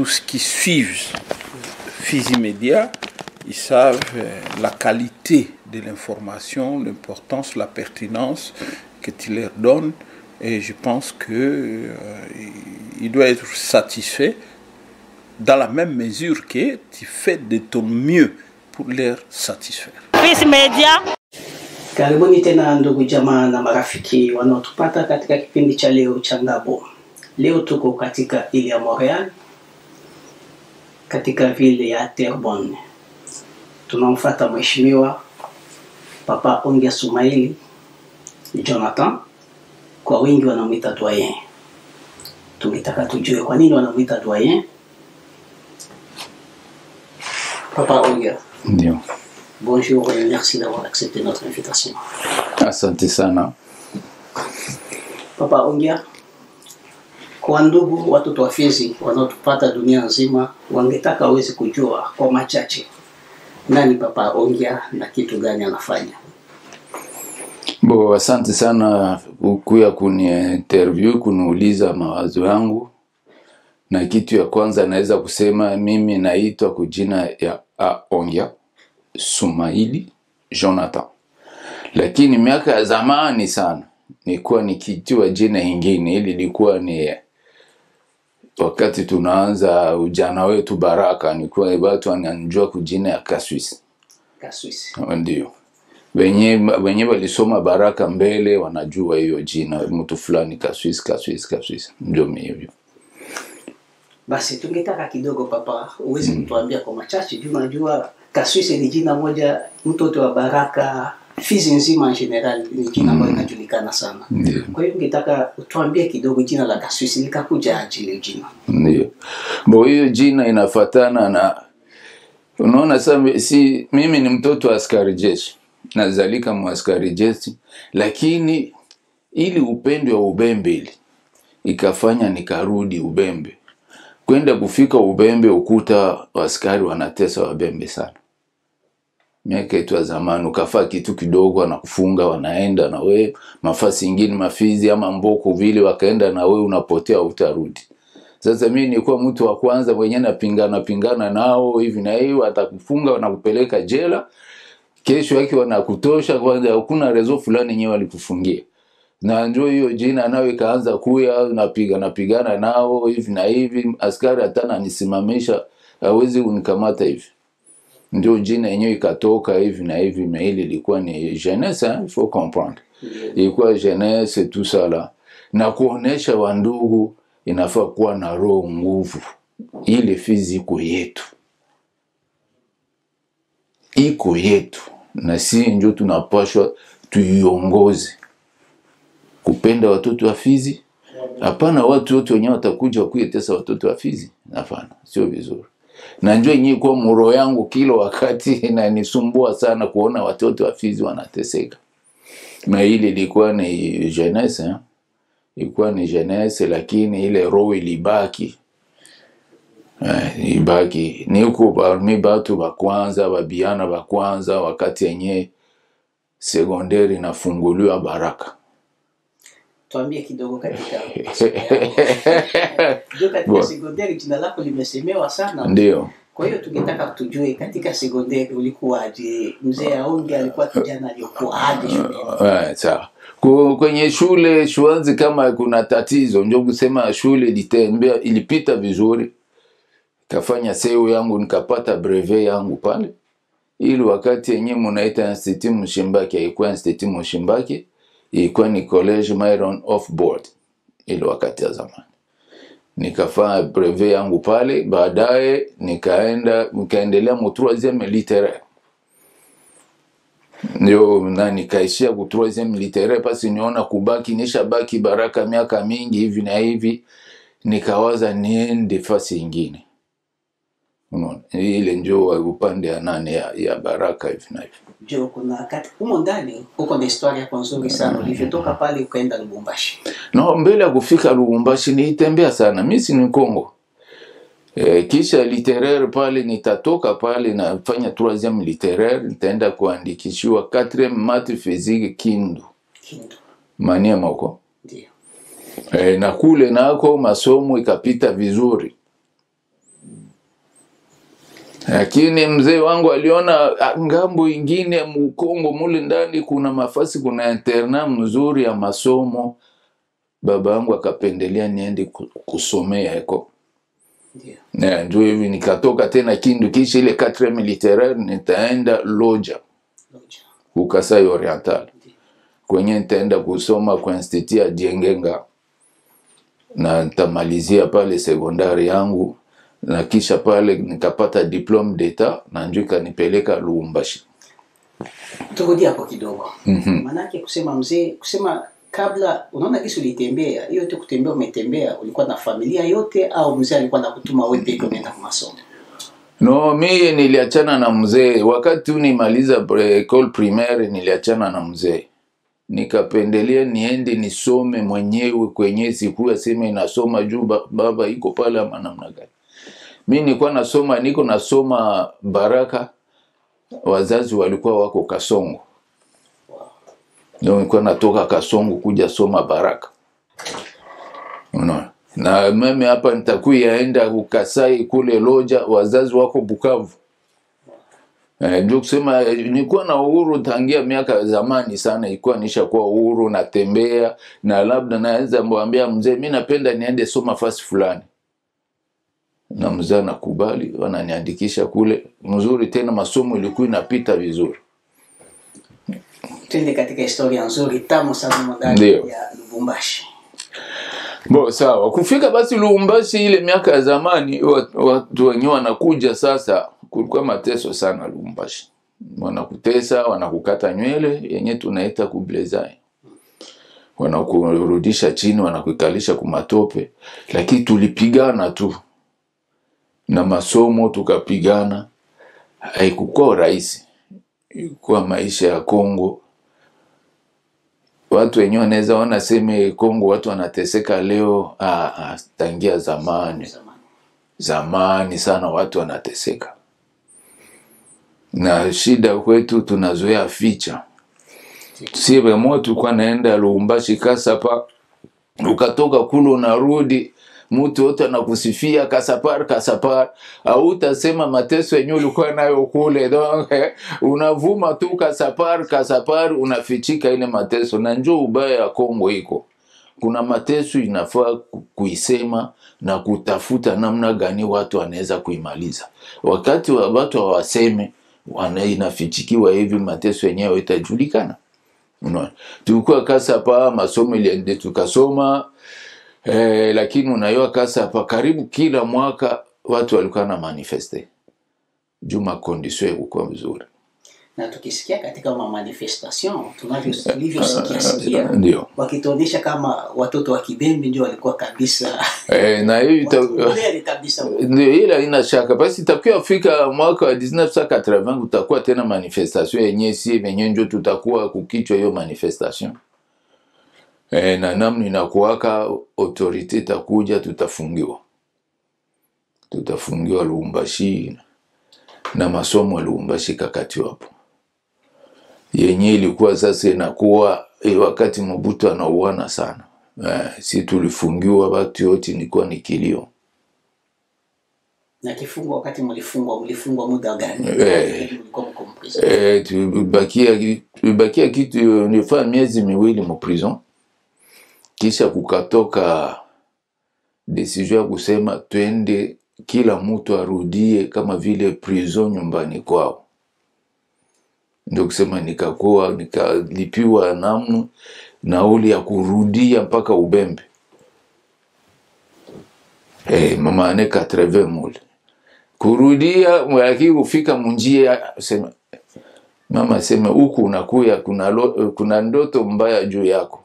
tous qui suivent Fizi Média, ils savent la qualité de l'information, l'importance, la pertinence que tu leur donnes. Et je pense qu'il doit être satisfait dans la même mesure que tu fais de ton mieux pour leur satisfaire. Fizi Media. Karibuni tena ndugu jamaa na marafiki wanaotupata katika kipindi cha leo cha Ngabo. Leo tuko katika ile ya Montreal, katika vile ya Terrebonne. Tunamfuata mheshimiwa Papa Ongia Sumaili Jonathan, kwa wingi wanamuita doyen. Tungetaka tujue kwa nini wanamuita doyen. Papa Ongia. Ndio. Bonjour et merci d'avoir accepté notre invitation. Asante sana. Papa Ongia, kwa ndugu watoto wa Fizi wanaotupata dunia nzima, wangetaka waweze kujua kwa machache nani Papa Ongia na kitu gani anafanya. Asante sana kuya kuni interview, kuniuliza mawazo yangu. Na kitu ya kwanza naweza kusema mimi naitwa kwa jina ya Ongia Sumaili Jonathan. Lakini miaka ya zamani sana nilikuwa nikitiwa jina lingine. Ili lilikuwa ni wakati tunaanza ujana wetu Baraka, nilikuwa watu wananijua kwa jina ya Kaswisi. Kaswisi. Ndio. Wenye walisoma Baraka mbele wanajua hiyo jina, mtu fulani Kaswisi. Ndio mimi. Basi tungetaka kidogo Papa uweze kutuambia kwa machache. Unajua Kaswisi ni jina moja, mtoto wa Baraka, Fizi nzima en general ni jina ambalo linajulikana sana. Kwa hiyo ningetaka utuambie kidogo jina la Kaswisi likakuja ajili jina. Ndio. Hiyo jina inafuatana na, unaona sasa, si mimi ni mtoto wa askari jeshi. Nazalika mwaskari jeshi, lakini ili upendo wa Ubembe ili ikafanya nikarudi Ubembe. Kwenda kufika Ubembe ukuta askari wanatesa Wabembe sana. Miaka yetu ya zamani ukafaa kitu kidogo wanakufunga, wanaenda na wewe mafasi ingine Mafizi ama Mboko vile, wakaenda na wewe unapotea utarudi. Sasa mimi nilikuwa mtu wa kwanza mwenye napingana nao hivi na hiyo, atakufunga wanakupeleka jela. Kesho yake wanakutosha, kwanza hakuna rezo fulani nyewe walikufungia. Na njoo hiyo jina nawe kaanza kuya napigana nao hivi na hivi, askari hata nisimamisha hawezi unikamata hivi. Ndio jina yenyewe ikatoka hivi na hivi. Maili ilikuwa ni jeunesse, il faut comprendre. Ilikuwa jeunesse tout ça là. Na kuonesha wandugu inafaa kuwa na roho nguvu. Ile Fizi iko yetu. Na si ndio tunapashwa tuiongoze. Kupenda watoto wa Fizi. Hapana watu wote wenyewe watakuja kuitesa watoto wa Fizi. Hapana, sio vizuri. Na njoo yenyewe kwa muro yangu kila wakati inanisumbua sana kuona watoto wa Fizi wanateseka. Na ile ilikuwa ni jeunesse, ilikuwa ni jeunesse, lakini ile roho ilibaki. Ibaki ni huko parmi batu bakwanza, babiana bakwanza wakati yenyewe sekondari inafunguliwa Baraka. Tuambie kidogo katika sekondari jina lako limesemewa sana. Ndio. Kwa hiyo tungetaka tujue katika sekondari ulikuwaje? Mzee Ongia alikuwa kijana alikuwa aje shule? Sawa. Kwenye shule shuanzi kama kuna tatizo, ndio kusema shule ilipita vizuri. Kafanya seo yangu nikapata brevet yangu pale. Ili wakati yenyewe munaita Institut Mshimbaki, ilikuwa Institut Mshimbaki, ilikuwa ni College Myron off board. Ili wakati ya zamani nikafanya brevet yangu pale, baadaye nikaendelea mu 3e littéraire. Ndio na nikaishia ku 3e littéraire pasi niona kubaki nishabaki Baraka miaka mingi hivi na hivi, nikawaza niende fasi nyingine. Unaona, ile ndio upande ya nane ya Baraka hivi na hivi. Ndio kuna kati huko ndani huko na historia kwa nzuri sana. Ulivyotoka pale ukaenda Lubumbashi. No, mbele ya kufika Lubumbashi nilitembea sana. Mimi si ni Kongo. Kisha littéraire pale nitatoka pale na fanya 3e littéraire, nitaenda kuandikishiwa 4e maths physique Kindu. Maniema huko. Ndio. Na kule nako masomo ikapita vizuri. Lakini mzee wangu aliona ngambo ingine Mkongo mule ndani kuna mafasi, kuna internat mzuri ya masomo. Baba yangu akapendelea niende kusomea eko. Ndio. Ndio hivi nikatoka tena Kindu, kisha ile 4e militaire nitaenda Loja. Kasai Oriental. Kwenye nitaenda kusoma kwa institut ya Diengenga. Na nitamalizia pale sekondari yangu. Na kisha pale nikapata diplome d'etat na ndio kanipeleka Lubumbashi. Turudi hapo kidogo. Manake kusema mzee, kusema kabla unaona kisi ulitembea, hiyo yote kutembea umetembea, ulikuwa na familia yote au mzee alikuwa anakutuma wewe peke unaenda kwa masomo? No, mimi niliachana na mzee wakati nimaliza école primaire, niliachana na mzee. Nikapendelea niende nisome mwenyewe kwenye siku sema inasoma juu baba iko pale ama namna gani. Mimi nilikuwa nasoma Baraka, wazazi walikuwa wako Kasongo. Ndio nilikuwa natoka Kasongo kuja soma Baraka. Unaona? Na mimi hapa nitakuyaenda Kasai kule Loja, wazazi wako Bukavu. Ndio kusema nilikuwa na uhuru tangia miaka zamani sana, ilikuwa nishakuwa uhuru, natembea na labda naweza mwambia mzee mimi napenda niende soma fasi fulani. Na mzee anakubali, wananiandikisha kule. Mzuri tena masomo ilikuwa inapita vizuri. Twende katika historia nzuri tamu sana ndani ya Lubumbashi. Sawa. Kufika basi Lubumbashi ile miaka ya zamani, watu wenyewe wanakuja sasa, kulikuwa mateso sana Lubumbashi. Wanakutesa, wanakukata nywele, yenye tunaita kublezai. Wanakurudisha chini, wanakukalisha kumatope, lakini tulipigana tu. Na masomo tukapigana. Haikuwa rahisi. Kwa maisha ya Kongo. Watu wenyewe wanaweza ona sema Kongo watu wanateseka leo, tangia zamani sana watu wanateseka. Na shida kwetu tunazoea ficha. Sibe moto kwa naenda Lubumbashi Kasapa, ukatoka kule unarudi, mtu wote anakusifia Kasapar, au utasema mateso yenyewe ulikuwa nayo kule. Donc unavuma tu Kasapar, unafichika ile mateso. Na njoo ubaya ya Kongo iko. Kuna mateso inafaa kuisema na kutafuta namna gani watu wanaweza kuimaliza. Wakati watu hawaseme, inafichikiwa hivi, mateso yenyewe itajulikana. Unaona? Tulikuwa Kasapa, masomo iliende tukasoma. Lakini unayua Kasapa karibu kila mwaka watu walikuwa na manifeste. Juma condition ilikuwa mzuri. Na tukisikia katika manifestation tunavyosikia ndio wakituonyesha kama watoto wa Kibembe ndio walikuwa kabisa na hiyo kabisa ndio ile ina shaka basi itakuwa Afrika mwaka wa 1980 utakuwa tena manifestation yenyewe si yenyewe ndio tutakuwa kukichwa hiyo manifestation. Na namna inakuwaka autorite itakuja tutafungiwa Lubumbashi na masomo ya Lubumbashi kakati wapo. Yenye ilikuwa sasa inakuwa wakati Mobutu anauana sana. Si tulifungiwa watu yote nilikuwa nikilio. Na kifungo wakati mlifungwa muda gani? Tulibakia kitu nilifanya miezi miwili mu prison. Kisha kukatoka decision ya kusema twende kila mtu arudie kama vile prison nyumbani kwao. Ndio kusema nikalipiwa nauli ya kurudia mpaka Ubembe. Mama ane 80 mule. Kurudia mwaki kufika munjia sema mama sema huku unakuya kuna ndoto mbaya juu yako.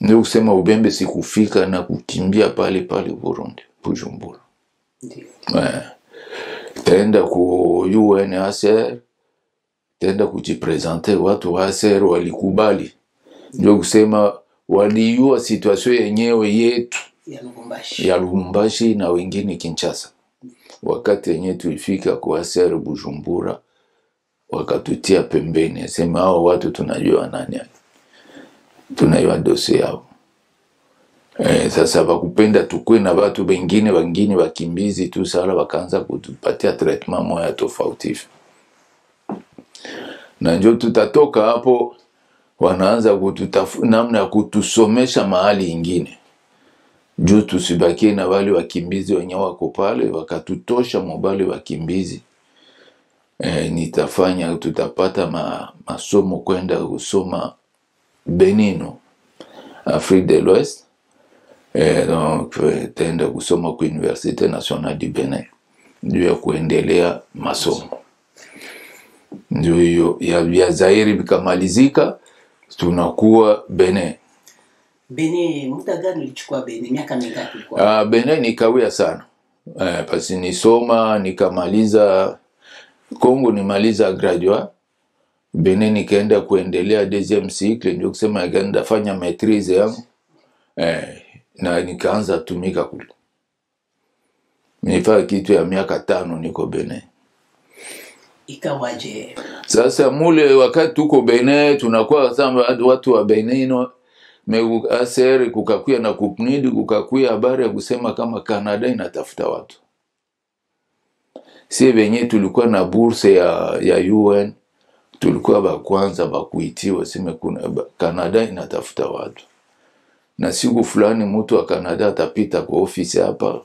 Ndio kusema Ubembe sikufika na kukimbia pale Burundi, Bujumbura. Tenda ku UNHCR, tenda kujipresenter, watu wa HCR walikubali. Ndio kusema waliua situation yenyewe yetu ya Lubumbashi na wengine Kinshasa. Wakati yenyewe tulifika kwa HCR Bujumbura, wakatutia pembeni, sema hao watu tunajua nani. Tunaiwa dosi yao. Sasa bakupenda tukue na watu wengine wakimbizi tu sala wakaanza kutupatia treatment moja tofauti. Na ndio tutatoka hapo wanaanza namna ya kutusomesha mahali ingine. Juu tusibakie na wale wakimbizi wenye wako pale wakatutosha mobali wakimbizi. Tutapata masomo kwenda kusoma Benino, Afrique de l'Ouest. Donc tenda kusoma kwa Université Nationale du Benin. Ndio ya kuendelea masomo. Ndio hiyo ya Zaire bikamalizika tunakuwa Benin. Benin, muda gani ulichukua Benin? Miaka mingapi ulikuwa? Benin nikawia sana. Basi nisoma nikamaliza Kongo, nimaliza graduate. Benin nikaenda kuendelea deuxième cycle, ndio kusema nikaenda fanya maîtrise yangu. Na nikaanza tumika kule. Nilifanya kitu ya miaka 5 niko Benin. Ikawaje? Sasa mule wakati tuko Benin tunakuwa sana watu wa Benin ACR kukakuya na kupnidi kukakuya habari ya kusema kama Canada inatafuta watu. Si venye tulikuwa na bourse ya UN, tulikuwa ba kwanza bakuitiwa sema kuna Canada inatafuta watu. Na siku fulani mtu wa Canada atapita kwa ofisi hapa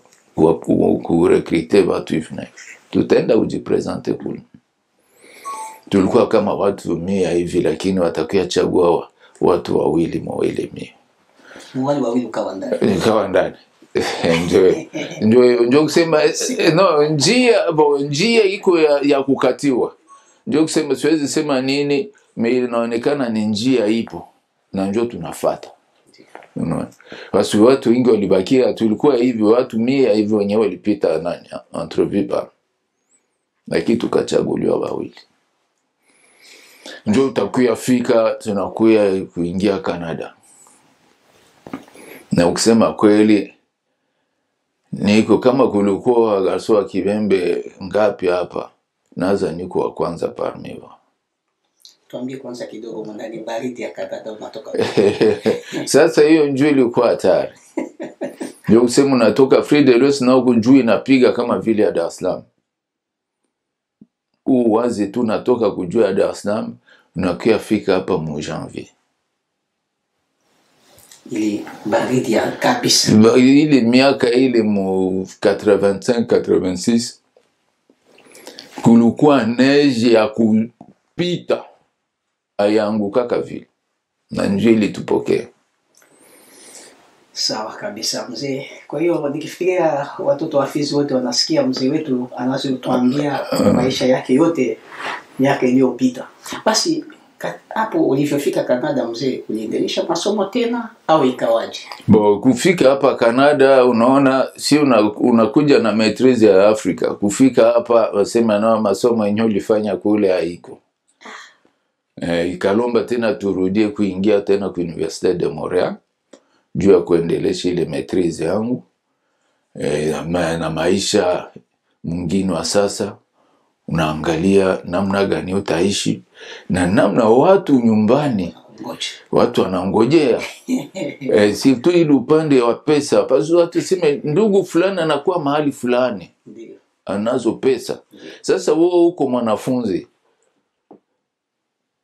kurekrite watu ifne. Tutaenda kujipresente kule. Tulikuwa kama watu 100 hivi lakini watakuya chagua watu wawili mawili. Wale wawili ukawa ndani. Nikawa ndani. Ndio kusema no njia iko ya kukatiwa. Ndio kusema siwezi sema nini, inaonekana ni njia ipo na ndio tunafuata. Unaona? Basi watu wengi walibakia, tulikuwa hivi watu 100 hivi wenyewe walipita nani entrevue lakini tukachaguliwa wawili. Ndio utakuya fika tunakuya kuingia Canada. Na ukisema kweli niko kama kulikuwa garso Kibembe ngapi hapa, naza niko wa kwanza parmi wao. Tuambie kwanza kidogo mwandani baridi ya Canada unatoka. Sasa hiyo njoo ilikuwa hatari. Ndio useme unatoka Afrique de l'Ouest na huko njoo inapiga kama vile ya Dar es Salaam. Wazi tu natoka kujua ya Dar es Salaam unakia fika hapa mu janvier. Ili baridi ya kabisa. Ile miaka ile mu 85-86 kulikuwa neige ya kupita ayanguka kavile. Na njoo ilitupokea. Sawa kabisa mzee. Kwa hiyo nikifikiria watoto wa Fizi wote wanasikia mzee wetu anazotuambia maisha yake yote miaka iliyopita. Basi hapo ulivyofika Canada mzee, uliendelea masomo tena au ikawaje? Kufika hapa Canada unaona si unakuja na maîtrise ya Afrika. Kufika hapa wasema na masomo yenyewe ulifanya kule haiko. Ikalomba tena turudie kuingia tena kwa Université de Montréal. Juu ya kuendelesha ile maîtrise yangu. Na maisha mwingine wa sasa unaangalia namna gani utaishi na namna watu nyumbani watu wanangojea. Si tu ile upande wa pesa, basi watu sema ndugu fulani anakuwa mahali fulani anazo pesa. Sasa wewe uko mwanafunzi,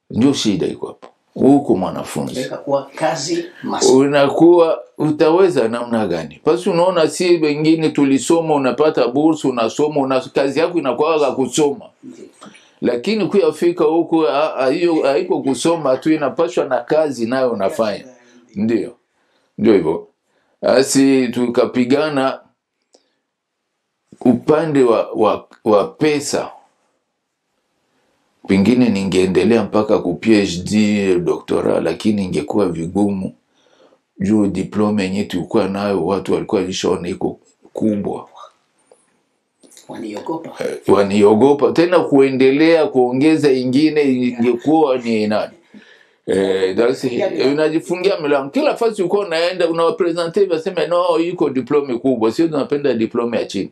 ndio shida iko hapo. Huko mwanafunzi kwa kazi masomo unakuwa utaweza namna gani? Basi unaona si wengine tulisoma unapata bursu unasoma kazi yako inakuwa kusoma. Lakini kuyafika huko hiyo haiko kusoma tu, inapaswa na kazi nayo unafanya. Ndio hivyo. Basi tukapigana upande wa pesa. Pengine ningeendelea mpaka ku PhD doctorat, lakini ingekuwa vigumu juu diploma yenyewe tulikuwa nayo watu walikuwa walishaona iko kubwa. Waniogopa tena kuendelea kuongeza ingine ingekuwa ni nani. Unajifungia milango kila fasi uko unaenda unawapresenter waseme no yuko diploma kubwa, sio tunapenda diploma ya chini.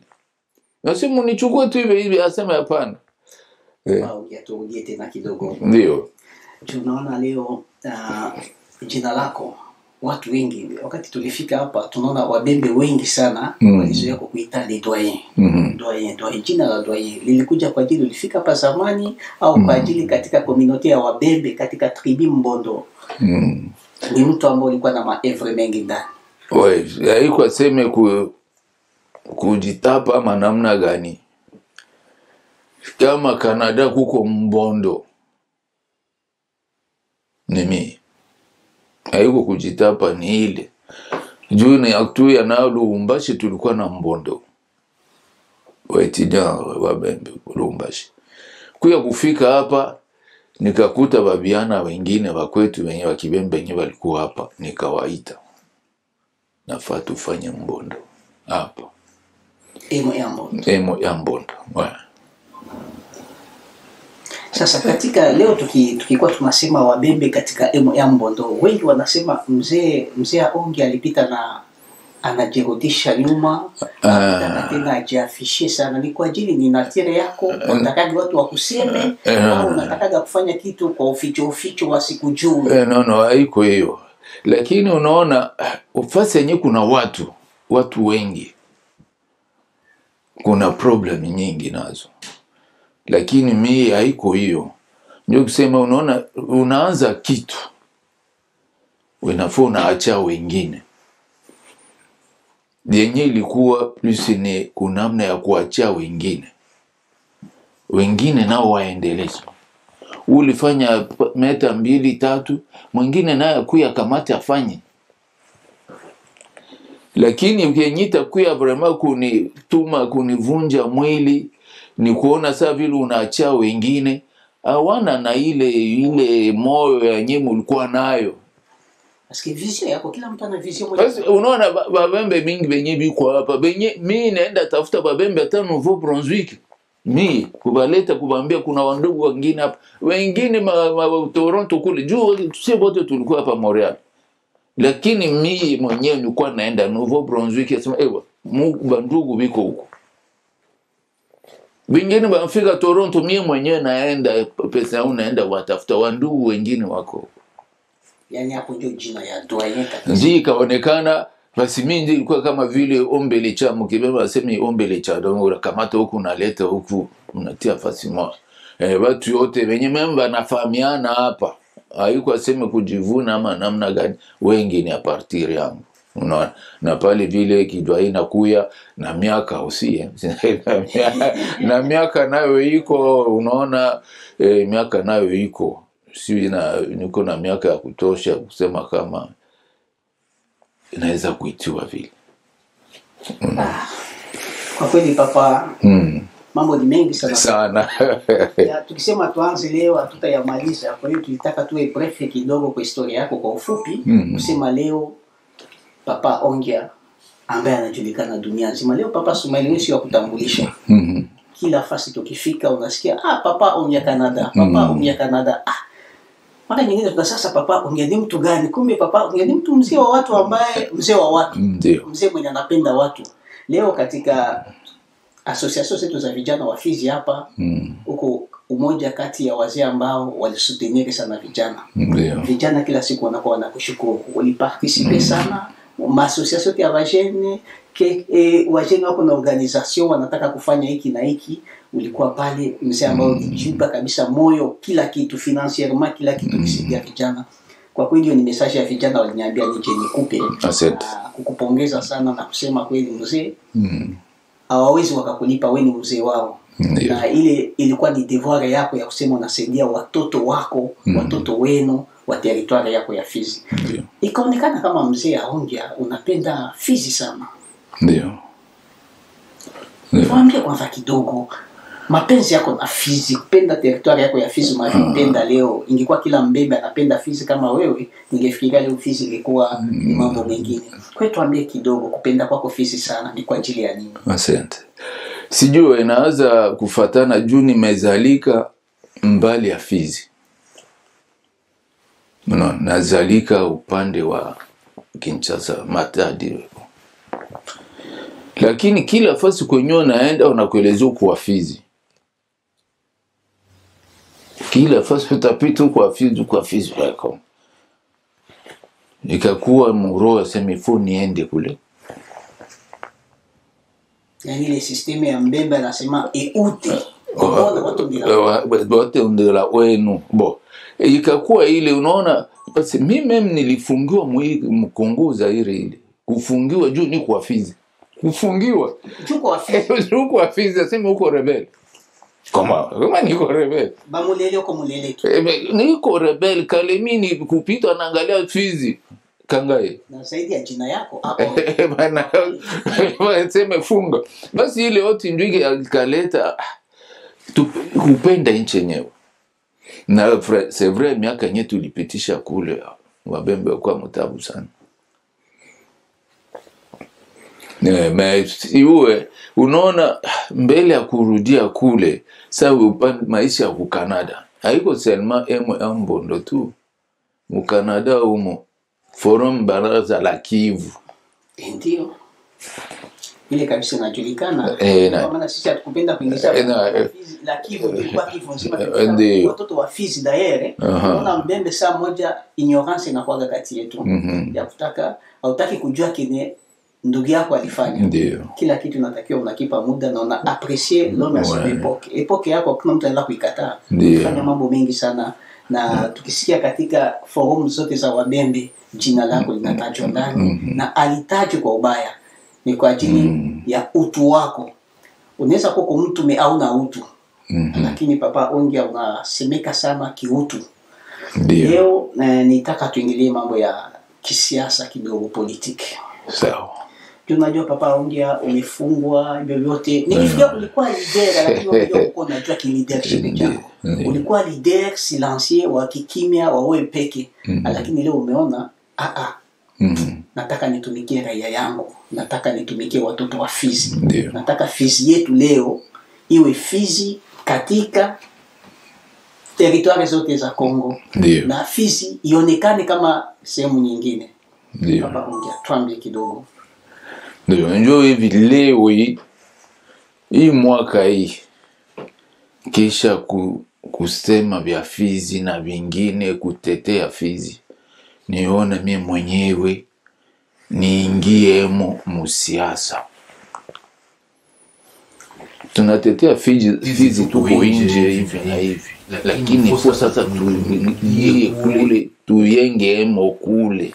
Na simu nichukue tu hivi aseme hapana. Turudie tena kidogo. Ndio. Tunaona leo jina lako watu wengi wakati tulifika hapa tunaona wabembe wengi sana walizoea kukuita les doyens. Doyen, jina la doyen lilikuja kwa ajili ulifika hapa zamani au kwa ajili katika community ya wabembe katika tribu Mbondo? Ni mtu ambaye alikuwa na maevre mengi ndani. Haikuwa seme kujitapa ama namna gani. Kama Canada kuko Mbondo ni mimi. Haiko kujitapa ni ile. Juu ni aktuya na Lubumbashi tulikuwa na Mbondo. Waitidia wabembe Lubumbashi. Kuya kufika hapa nikakuta babiana wengine wakwetu wenye wakibembe wenye walikuwa hapa, nikawaita. Nafaa tufanye Mbondo hapa. Emo ya Mbondo. Emo ya Mbondo. Sasa katika leo tukikuwa tunasema wabembe katika emo ya Mbondo, wengi wanasema mzee Aongi alipita na anajirudisha nyuma, tena ajiafishie sana. Ni kwa ajili ni natire yako, unataka watu wakuseme au unataka kufanya kitu kwa uficho wasikujue? No, haiko hiyo. Lakini unaona ufasi yenyewe kuna watu wengi. Kuna problem nyingi nazo. Lakini mimi haiko hiyo. Ndio kusema unaona unaanza kitu. Unafaa unaacha wengine. Yenye ilikuwa plus ni kunamna ya kuacha wengine. Wengine nao waendeleze. Ulifanya meta 2 3, mwingine naye kuya kamati afanye. Lakini ukinyita kuya vraiment kunivunja mwili, ni kuona saa vile unaacha wengine, hawana na ile moyo ya nyemu ulikuwa nayo. Parce vision yako, kila mtu ana vision moja. Basi unaona babembe mingi benye biko hapa, mimi naenda tafuta babembe hata Nouveau Brunswick. Mimi kubaleta kubambia kuna wandugu wengine hapa. Wengine Toronto kule. Juu sisi wote tulikuwa hapa Montreal. Lakini mimi mwenyewe nilikuwa naenda Nouveau Brunswick, sema bandugu biko huko. Wengine wanafika Toronto, mimi mwenyewe naenda pesa yangu naenda watafuta wandugu wengine wako. Yani hapo ndio jina ya doyen kabisa. Ndio ikaonekana basi mimi nilikuwa kama vile ombele cha mkibeba asemi ombele cha dongo kamata huku naleta huku unatia fasi moja. Watu yote wenye memba nafahamiana hapa. Haikuwa sema kujivuna ama namna gani, wengi ni a partir yangu. Unaona, na pale vile kidwai nakuya na miaka usie. Na miaka nayo iko, unaona miaka nayo iko. Niko na miaka ya kutosha kusema kama inaweza kuitiwa vile. Kwa kweli papa, mambo ni mengi sana. Tukisema tuanze leo hatutayamaliza. Kwa hiyo tulitaka tuwe brief kidogo kwa historia yako kwa ufupi. Kusema leo Papa Ongia ambaye anajulikana dunia nzima. Leo Papa Sumaili sio kutambulisha. Kila fasi tukifika unasikia Papa Ongia Canada, Papa Ongia Canada. Mara nyingine tunasasa Papa Ongia ni mtu gani? Kumbe Papa Ongia ni mtu mzee wa watu ambaye mzee wa watu. Mzee mwenye anapenda watu. Leo katika association zetu za vijana wa Fizi hapa huko umoja kati ya wazee ambao walisutenir sana vijana. Vijana kila siku wanakuwa wanakushukuru. Waliparticiper sana ma association ya wajene wajene wako na organisation wanataka kufanya hiki na hiki, ulikuwa pale mzee ambao ulijipa kabisa moyo kila kitu financièrement kila kitu kisaidia vijana. Kwa kweli ni message ya vijana waliniambia nije nikupe. Kukupongeza sana na kusema kweli mzee. Hawawezi wakakulipa wewe ni mzee wao. Na ile ilikuwa ni devoir yako ya kusema unasaidia watoto wako, watoto wenu wa territoire yako ya Fizi. Ikaonekana kama mzee Aongia unapenda Fizi sana. Ndio. Tuambie kwanza kidogo mapenzi yako na Fizi, kupenda territoire yako ya Fizi unapenda leo. Ingekuwa kila mbembe anapenda Fizi kama wewe, ningefikiria leo Fizi ingekuwa mambo mengine. Kwa hiyo tuambie kidogo kupenda kwako Fizi sana ni kwa ajili ya nini? Asante. Sijui inaanza kufatana juu nimezalika mbali ya Fizi. Nazalika upande wa Kinshasa, Matadi. Lakini kila fasi kwenye naenda unakuelezea kwa Fizi. Kila fasi utapita kwa Fizi yako. ikakuwa muro aseme ifo niende kule. Yani ile system ya Mbembe anasema eute wote ndela wenu bo ikakuwa ile unaona basi mimi nilifungiwa mkongo Zaire ile kufungiwa juu ni kwa Fizi kufungiwa juu kwa Fizi aseme uko rebel kama niko rebel bamulele uko mulele tu niko rebel Kalemini kupita naangalia Fizi kangae na zaidi ya jina yako hapo bana sema funga basi ile yote ndio ikaleta kupenda nchi yenyewe. Na c'est vrai miaka yenyewe tulipitisha kule Wabembe kwa mtabu sana. Mais iwe unaona mbele ya kurudia kule sawa maisha ya Canada haiko seulement Mbondo tu mu Canada humo forum baraza la Kivu ndio ile kabisa inajulikana kwa maana sisi hatukupenda kuingiza la Kivu tulikuwa Kivu nzima watoto wa Fizi daere unaona Mbembe saa moja ignorance inakuwa kati yetu ya kutaka hautaki kujua kile ndugu yako alifanya kila kitu unatakiwa unakipa muda na una apprécier l'homme à son époque yako kuna mtu anataka kuikataa fanya mambo mengi sana na tukisikia katika forum zote za Wabembe jina lako linatajwa ndani na alitajwa kwa ubaya ni kwa ajili ya utu wako. Unaweza kuwa mtu au na utu lakini papa Ongea unasemeka sana kiutu. Leo nitaka tuingilie mambo ya kisiasa kidogo politiki. Sawa. Tunajua papa Ongea umefungwa vyovyote. Nikifikia ulikuwa leader lakini unajua uko unajua leadership yako. Ulikuwa leader silencieux wa kikimya wa wewe peke. Lakini leo umeona nataka nitumikie raia yangu, nataka nitumikie watoto wa Fizi. Nataka Fizi yetu leo iwe Fizi katika territoire zote za Kongo. Na Fizi ionekane kama sehemu nyingine. Papa Ongea tuambie kidogo. Ndio njoo hivi leo hii mwaka hii kisha kusema vya Fizi na vingine kutetea Fizi. Niona mimi mwenyewe niingie musiasa. Tunatetea Fizi tuko nje hivi na hivi. Lakini kwa sasa tuyenge kule.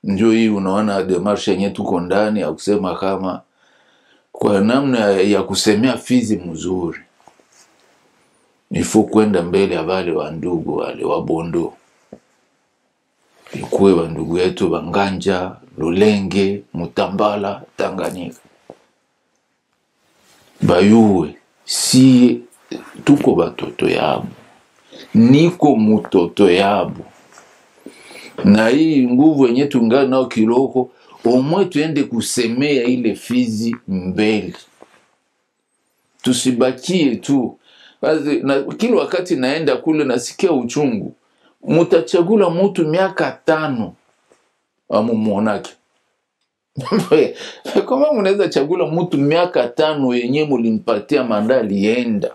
Njoo hii unaona demarche yenyewe tuko ndani ya kusema kama kwa namna ya kusemea Fizi mzuri. Nifu kwenda mbele ya wale wa ndugu wale wa Bondo. Ikuwe wa ndugu yetu Banganja, Lulenge, Mutambala, Tanganyika. Bayuwe, si tuko batoto yabu. Niko mutoto yabu. Na hii nguvu yenye tungana nao kiloko, omwe tuende kusemea ile Fizi mbele. Tusibakie tu. Na kila wakati naenda kule nasikia uchungu. Mutachagula mtu miaka 5 amumuonake. Kama mnaweza chagula mtu miaka 5 yenye mulimpatia mandali yenda.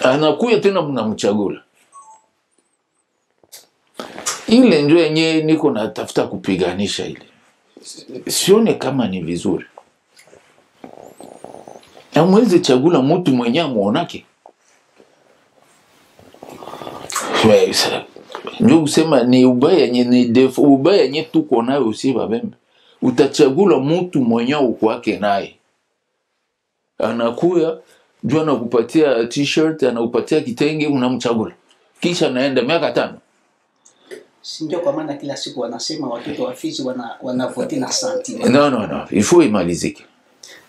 Anakuya tena mnamchagula. Ile ndio yenye niko natafuta kupiganisha ile. Sione kama ni vizuri. Amweze chagula mtu mwenye amuonake. Ndio kusema ni ubaya yenye ni defo ubaya yenye tuko nayo usi Babembe. Utachagula mtu mwenye uko wake naye. Anakuya jua anakupatia t-shirt, anakupatia kitenge unamchagula. Kisha naenda miaka 5. Sindio kwa maana kila siku wanasema watoto wa Fizi wanavoti na sentiment. No. Il faut imalizike.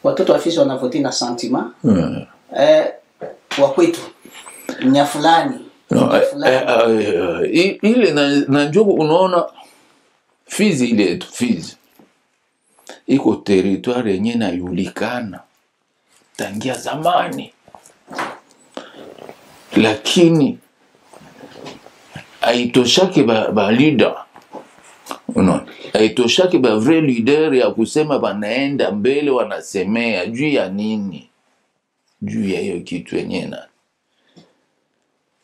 Watoto wa Fizi wanavoti na sentiment. Wa kwetu. Nya fulani. Ile na njogo unaona Fizi ile Fizi. Iko territoire yenye na yulikana. Tangia zamani. Lakini haitoshaki ba leader. Unaona? Haitoshaki ba vrai leader ya kusema banaenda mbele wanasemea juu ya nini? Juu ya hiyo kitu yenyewe.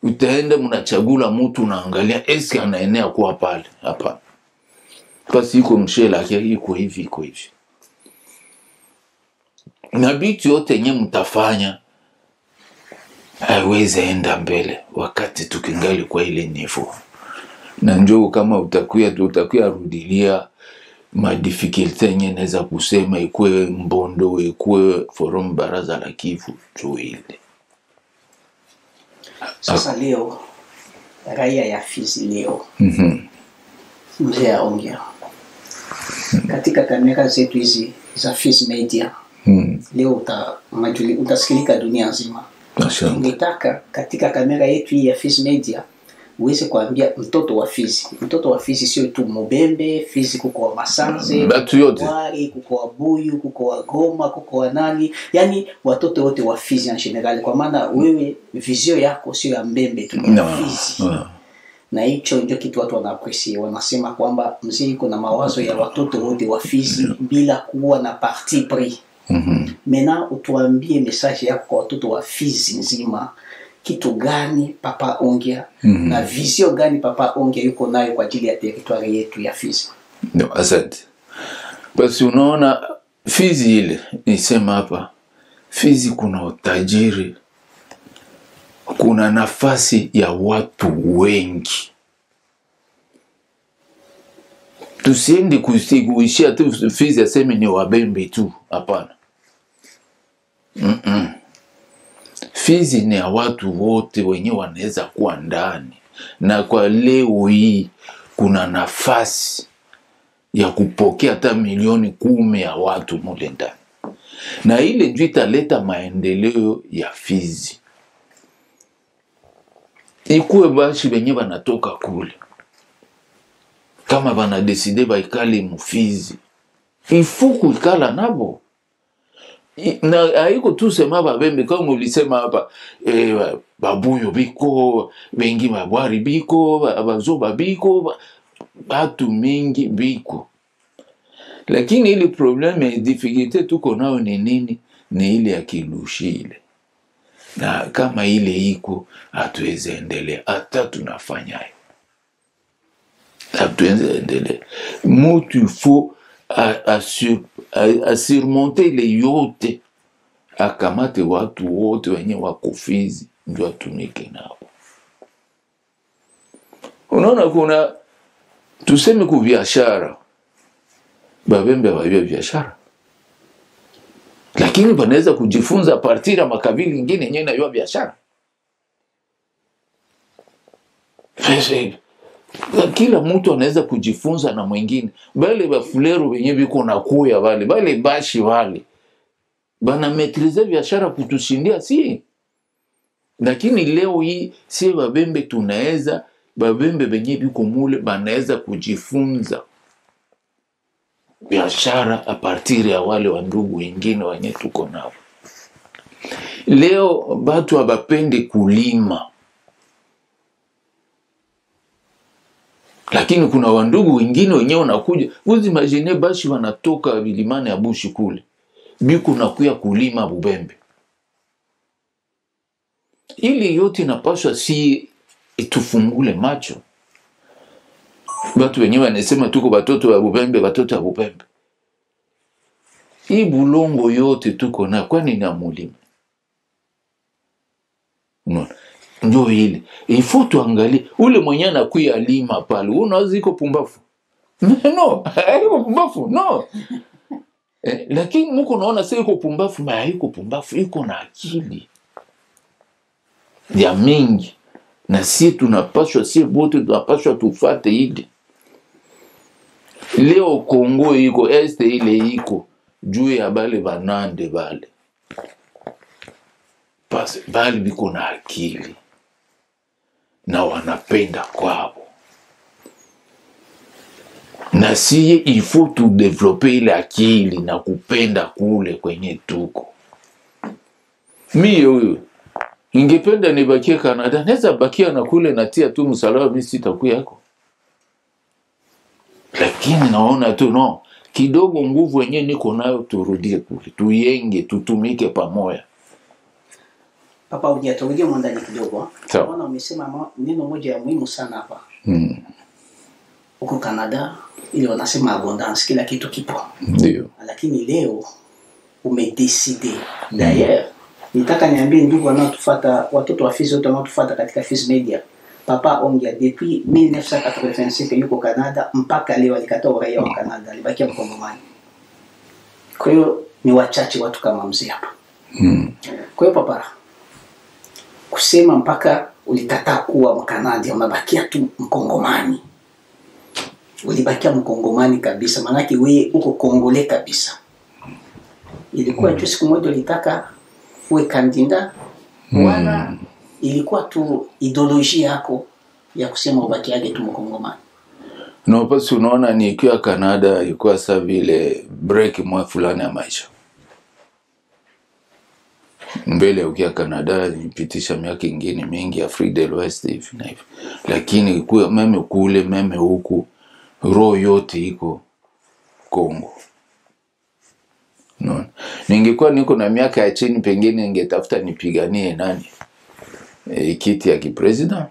utaenda mnachagula mtu unaangalia eski anaenea kuwa pale. Hapana. Basi iko mshela yake iko hivi. Na bitu yote nye mtafanya haiwezi enda mbele wakati tukingali kwa ile nivo. Na njoo kama utakuya rudilia madifikulte nye neza kusema ikue Mbondo, ikue Forum Baraza la Kivu tuile. Sasa leo raia ya Fizi leo mzee aongea katika kamera zetu hizi za Fizi Media. Leo utasikilika dunia nzima. Ungetaka katika kamera yetu hii ya Fizi Media uweze kuambia mtoto wa Fizi sio tu Mubembe, Fizi kuko wa Masanze, Wari, kuko wa Buyu, kuko wa Goma, kuko wa nani, yani watoto wote wa Fizi en general, kwa maana wewe vision yako sio ya Mbembe tu, Fizi. Na hicho ndio kitu watu wanaappreciate, wanasema kwamba mzee iko na mawazo ya watoto wote wa Fizi bila kuwa na parti pris. Mena utuambie message yako kwa watoto wa Fizi nzima. Kitu gani Papa Ongea na vision gani Papa Ongea yuko nayo kwa ajili ya territoire yetu ya Fizi? No, asante. Basi unaona Fizi ile nisema hapa, Fizi kuna utajiri, kuna nafasi ya watu wengi. Tusiende kuishia tu Fizi aseme ni Wabembe tu, hapana. Fizi ni ya watu wote wenye wanaweza kuwa ndani. Na kwa leo hii kuna nafasi ya kupokea hata milioni 10 ya watu mule ndani. Na ile ndio italeta maendeleo ya Fizi. Ikuwe bashi wenye wanatoka kule, kama wanadeside baikali Mufizi, ifuku ikala nabo. Na haiko tu sema Babembe kama ulisema hapa, Babuyo biko, wengi Babwari biko, Bazoba biko, batu mingi biko. Lakini ile probleme ya difficulté tuko nao ni nini? Ni ile ya kilushile. Na kama ile iko hatuwezi endelea, hata tunafanya hiyo. Hatuwezi endelea. Mutu faut à surmonter les yote, akamate watu wote wenye wako Fizi ndio atumike nao. Unaona kuna tuseme ku biashara, Babembe wajua biashara, lakini wanaweza kujifunza partir ya makabila mengine yenyewe na biashara. Kila mtu anaweza kujifunza na mwingine. Bale Bafulero wenye biko na kuya bale bashi wale bana maîtriser biashara kutushindia si. Lakini leo hii si Babembe tunaweza, Babembe wenye biko mule banaweza kujifunza biashara a partir ya wale wa ndugu wengine wenye tuko nao. Leo batu abapende kulima, lakini kuna wandugu wengine wenyewe wanakuja. Uzi imagine bashi wanatoka vilimani ya bushi kule, biko nakuya kulima Bubembe. Ili yote inapaswa si itufungule macho. Batu wenyewe wanasema tuko batoto wa Bubembe, batoto wa Bubembe. Hii bulongo yote tuko na kwani ni mulima. No. Ndio ile. Ifo tuangalie ule mwenye anakuya lima pale, unaweza iko pumbafu. No, haiko pumbafu, no. Lakini mko naona sasa iko pumbafu, haiko pumbafu, iko na akili ya mingi. Na si tunapaswa, si wote tunapaswa tufate hili. Leo Kongo iko este ile iko juu ya bale banande bale. Basi bale biko na akili na wanapenda kwao. Na siye il faut tu développer ile akili na kupenda kule kwenye tuko. Mimi ningependa nibakie Canada, naweza bakia na kule natia tu msalaba, mimi sitakuwa yako. Lakini naona tu no, kidogo nguvu yenyewe niko nayo turudie kule, tuyenge, tutumike pamoja. Papa hujaturudia mwandani kidogo. Sawa. Naona umesema neno moja ya muhimu sana hapa. Huko Canada ile wanasema abondance, kila kitu kipo. Ndio. Lakini leo umedecide. D'ailleurs, nitaka niambie ndugu wanaotufuata, watoto wa Fizi wote wanaotufuata katika Fizi Media. Papa Ongea depuis 1985 yuko Canada mpaka leo alikataa uraia wa Canada, alibakia Mkongomani. Kwa hiyo ni wachache watu kama mzee hapa. Kwa hiyo papa, kusema mpaka ulikataa kuwa Mkanada, unabakia tu Mkongomani. Ulibakia Mkongomani kabisa, manake wewe uko Kongole kabisa. Ilikuwa tu siku moja ulitaka uwe kandida wala ilikuwa tu ideolojia yako ya kusema ubakiage tu Mkongomani? No, basi unaona nikiwa Canada ilikuwa sawa vile break mwa fulani ya maisha. Mbele ukiwa Canada nipitisha miaka ingine mingi Afrique de l'Ouest hivi na hivi. Lakini kwa meme kule meme huku roho yote iko Kongo. No. Ningekuwa niko na miaka ya chini pengine ningetafuta nipiganie nani? Kiti ya kipresident.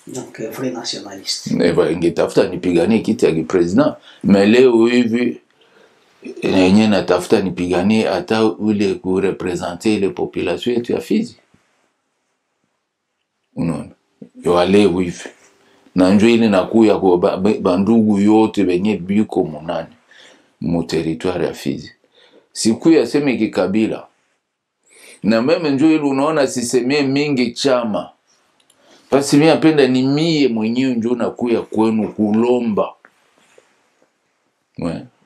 Donc vrai nationaliste. Ningetafuta nipiganie kiti ya kipresident. Mais leo hivi yenye natafuta nipiganie hata ule kurepresenter ile population yetu ya Fizi. Unaona? Wale hivi. Na njoo ile nakuya kwa bandugu yote benye biko munani mu territoire ya Fizi. Siku ya sema kikabila. Na meme njoo ile unaona sisemee mingi chama. Basi mimi napenda ni mie mwenyewe njoo nakuya kwenu kulomba.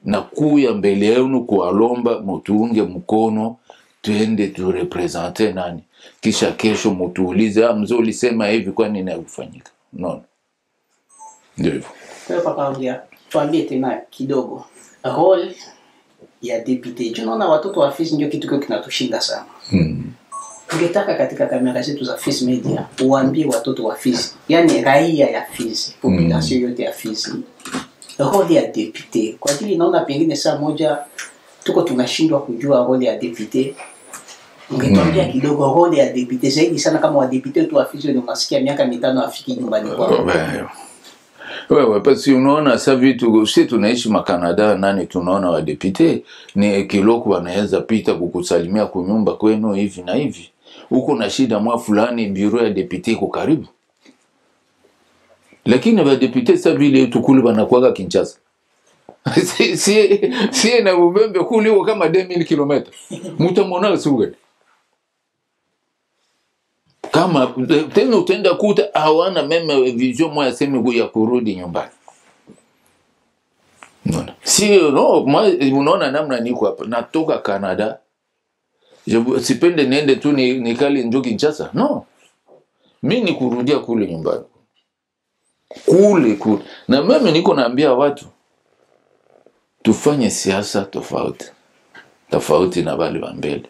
Nakuya mbele yenu kualomba mutuunge mkono tuende tu representer nani. Kisha kesho mutuulize mzee ulisema hivi kwa nini hakufanyika. No. Ndio hivyo. Kwa hiyo papa Ongea, tuambie tena kidogo role ya député. Tunaona watoto wa Fizi ndio kitu kinatushinda sana. Tungetaka katika kamera zetu za Fizi Media uambie watoto wa Fizi, yani raia ya Fizi, population yote ya Fizi, role ya député. Kwa ajili naona pengine saa moja tuko tunashindwa kujua role ya député. Ungetuambia kidogo role ya député zaidi sana kama wa député tu wa Fizi ndio unasikia miaka 5 afiki nyumbani kwao. Wewe basi unaona sasa vitu sisi tunaishi makanada nani tunaona wa député ni kiloko wanaweza pita kukusalimia kwa nyumba kwenu hivi na hivi. Huko na shida mwa fulani bureau ya député iko karibu. Lakini wa député sasa vile tukuli wanakuaga Kinshasa. Si na ubembe kuli kama 2000 km. Mtamwona suga. Kama tena utenda kuta hawana meme vision moja sema ya kurudi nyumbani. Unaona? No, unaona namna niko hapa natoka Canada. Sipende niende tu nikali njoo Kinshasa. No. Mimi ni kurudia kule nyumbani. Kule. Na mimi niko naambia watu tufanye siasa tofauti na wale wa mbele.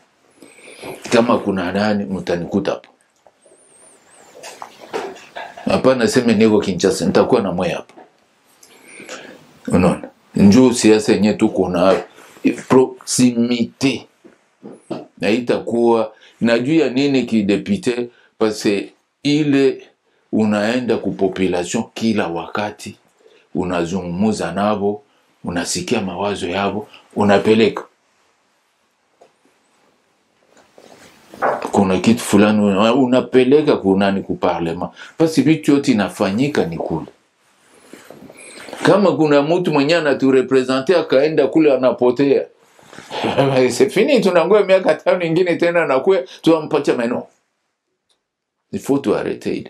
Kama kuna nani mtanikuta hapo. Hapana sema niko Kinshasa nitakuwa na moyo hapo. Unaona? Njoo siasa yenyewe tuko na proximité. Na itakuwa najua nini ki député parce ile unaenda ku population kila wakati unazungumza nabo, unasikia mawazo yao, unapeleka. Kuna kitu fulani unapeleka kunani ku parlement parce vitu yote inafanyika ni kule. Kama kuna mtu mwenye anaturepresenter akaenda kule anapotea. C'est fini tunangoja miaka 5 nyingine tena na kwa tuampatia meno. Il faut tout arrêter.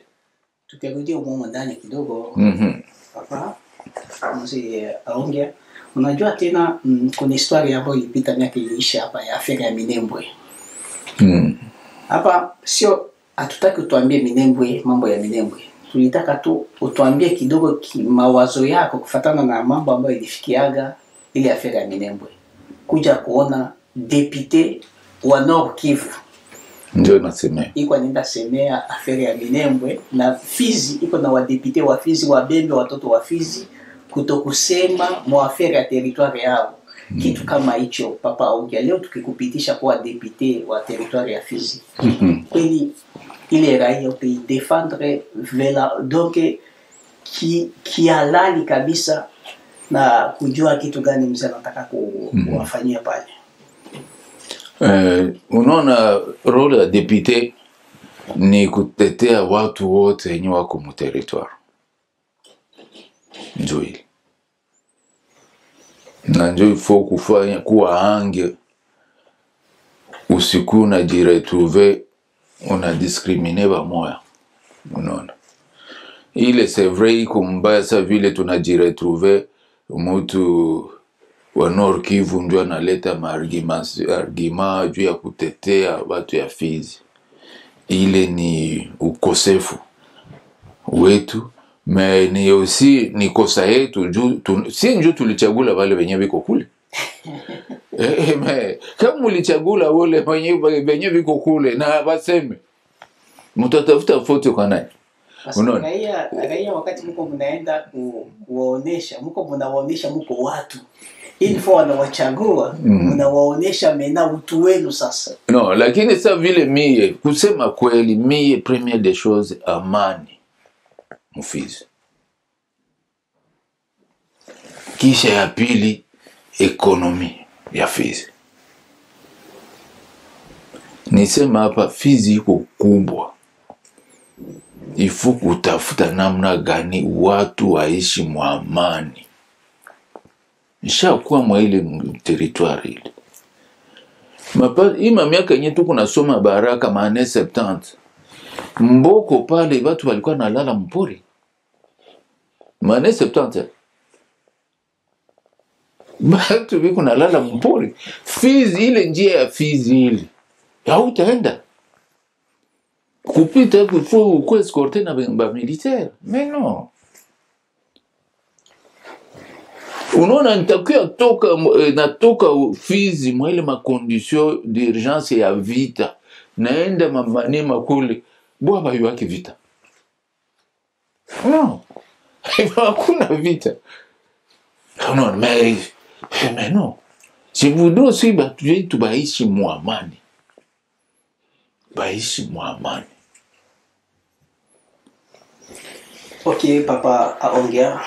Tukirudia umomo ndani kidogo. Papa mzee Ongea, unajua tena kuna historia ambayo ilipita miaka iliisha hapa ya affaire ya Minembwe. Hapa sio hatutaki utuambie Minembwe, mambo ya Minembwe. Tulitaka tu utuambie kidogo mawazo yako kufatana na mambo ambayo ilifikiaga ile affaire ya Minembwe. Kuja kuona député wa Nord Kivu. Ndio nasemea. Iko nenda semea affaire ya Minembwe na Fizi iko na wa député wa Fizi wa Bembe watoto wa Fizi kutokusema mu affaire ya territoire yao. kitu kama hicho Papa Ongea, leo tukikupitisha kuwa depute wa territoire ya Fizi, kweli ile raia utaidefendre vela donc kihalali kabisa na kujua kitu gani mzee anataka kuwafanyia pale. Unaona role ya depute ni kutetea watu wote wenye wako mu territoire. Ndio ile. Na ndio ifo kufanya kuwa ange usiku na jiretrouver una discriminer ba moya. Unaona. Ile c'est vrai kumbaya sa vile tunajiretrouver mtu wa Nord Kivu ndio analeta argument juu ya kutetea watu ya Fizi. Ile ni ukosefu wetu, me ni aussi ni kosa yetu juu si njoo tulichagula wale wenye biko kule. Kama ulichagula wale wenye biko kule na baseme mtatafuta foto kwa nani? Unaona? Raia wakati mko mnaenda kuwaonesha, mko mnawaonesha mko watu. Info wanawachagua, mnawaonesha mena utu wenu sasa. No, lakini sasa vile mie kusema kweli mie première des choses amani Mufizi. Kisha ya pili ekonomi ya Fizi. Nisema hapa Fizi iko kubwa. Ifu kutafuta namna gani watu waishi mwa amani. Nishakuwa mwa ile territoire ile. Ima miaka yenye tuko nasoma Baraka maane 70. Mboko pale watu walikuwa nalala mpori. Maane 70. Watu wiko nalala mpori. Fizi ile njia ya Fizi ile. Hautaenda. Kupita kufu escorter na ba militaire. Mais non. Unaona nitakuwa natoka Fizi mwa ile makondition d'urgence ya vita. Naenda Manema kule. Bwaba yuaki vita. Non. Hakuna vita. Non, mais non. Je voudrais aussi tu baishi muamani. Baishi muamani. Okay, Papa Ongea.